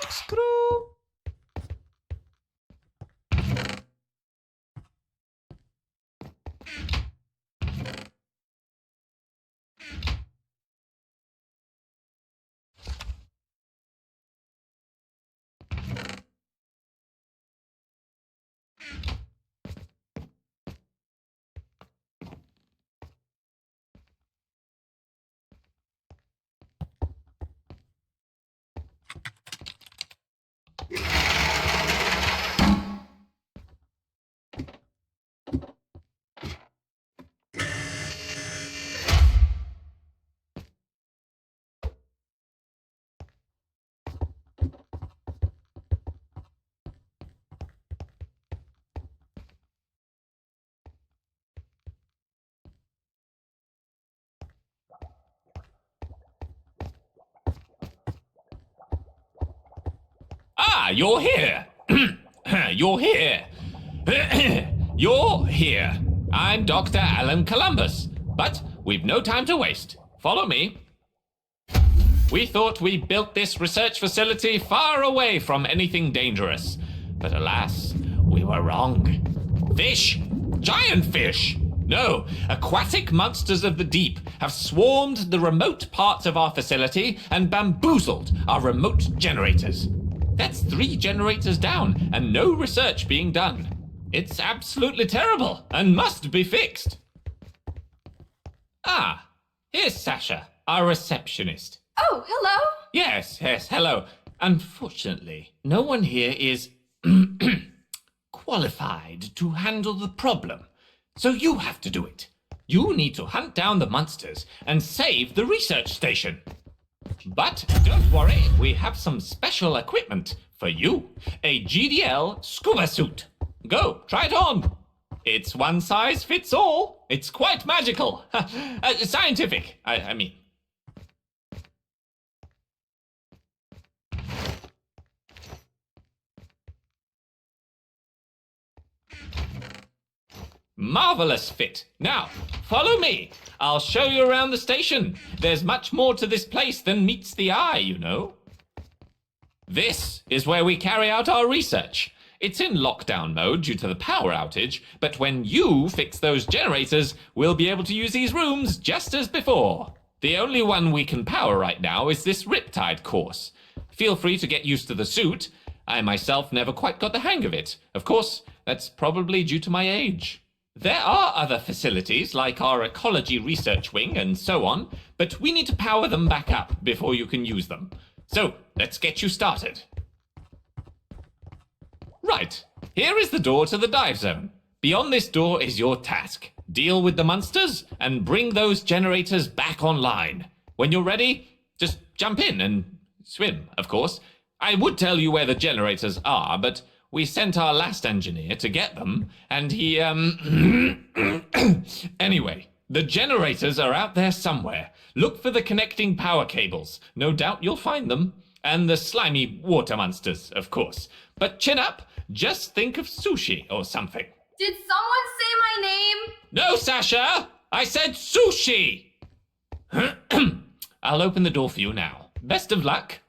Corkscrew. Ah, you're here. You're here. You're here. I'm Dr. Alan Columbus, but we've no time to waste. Follow me. We thought we built this research facility far away from anything dangerous, but alas, we were wrong. Fish! Giant fish! No, aquatic monsters of the deep have swarmed the remote parts of our facility and bamboozled our remote generators. That's 3 generators down and no research being done. It's absolutely terrible and must be fixed. Ah, here's Sasha, our receptionist. Oh, hello? Yes, hello. Unfortunately, no one here is qualified to handle the problem. So you have to do it. You need to hunt down the monsters and save the research station. But don't worry, we have some special equipment for you. A GDL scuba suit. Go, try it on. It's one size fits all. It's quite magical. Scientific, I mean. Marvelous fit. Now, follow me. I'll show you around the station. There's much more to this place than meets the eye, you know. This is where we carry out our research. It's in lockdown mode due to the power outage, but when you fix those generators, we'll be able to use these rooms just as before. The only one we can power right now is this Riptide course. Feel free to get used to the suit. I myself never quite got the hang of it. Of course, that's probably due to my age. There are other facilities, like our ecology research wing and so on, but we need to power them back up before you can use them. So, let's get you started. Right, here is the door to the dive zone. Beyond this door is your task. Deal with the monsters and bring those generators back online. When you're ready, just jump in and swim, of course. I would tell you where the generators are, but we sent our last engineer to get them, and he, Anyway, the generators are out there somewhere. Look for the connecting power cables. No doubt you'll find them. And the slimy water monsters, of course. But chin up, just think of sushi or something. Did someone say my name? No, Sasha! I said sushi! I'll open the door for you now. Best of luck.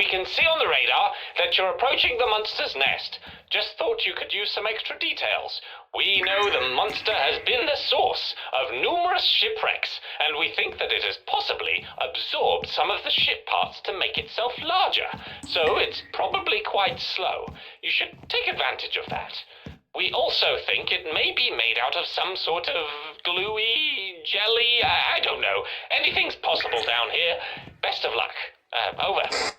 can see on the radar that you're approaching the monster's nest. Just thought you could use some extra details. We know the monster has been the source of numerous shipwrecks, and we think that it has possibly absorbed some of the ship parts to make itself larger. So it's probably quite slow. You should take advantage of that. We also think it may be made out of some sort of gluey jelly. I don't know. Anything's possible down here. Best of luck. Over.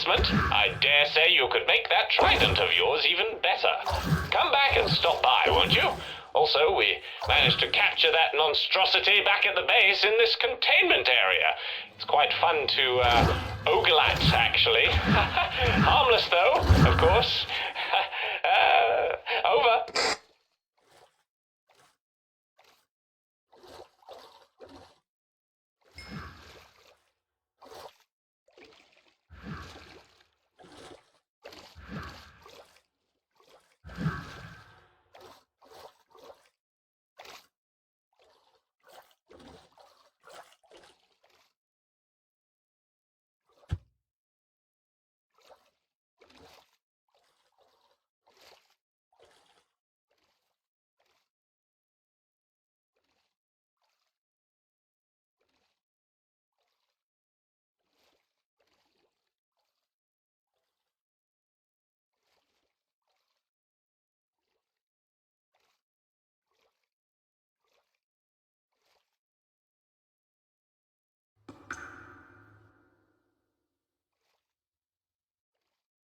replacement, I dare say you could make that trident of yours even better. Come back and stop by, won't you? Also, we managed to capture that monstrosity back at the base in this containment area. It's quite fun to ogle at, actually. Harmless, though, of course. Over.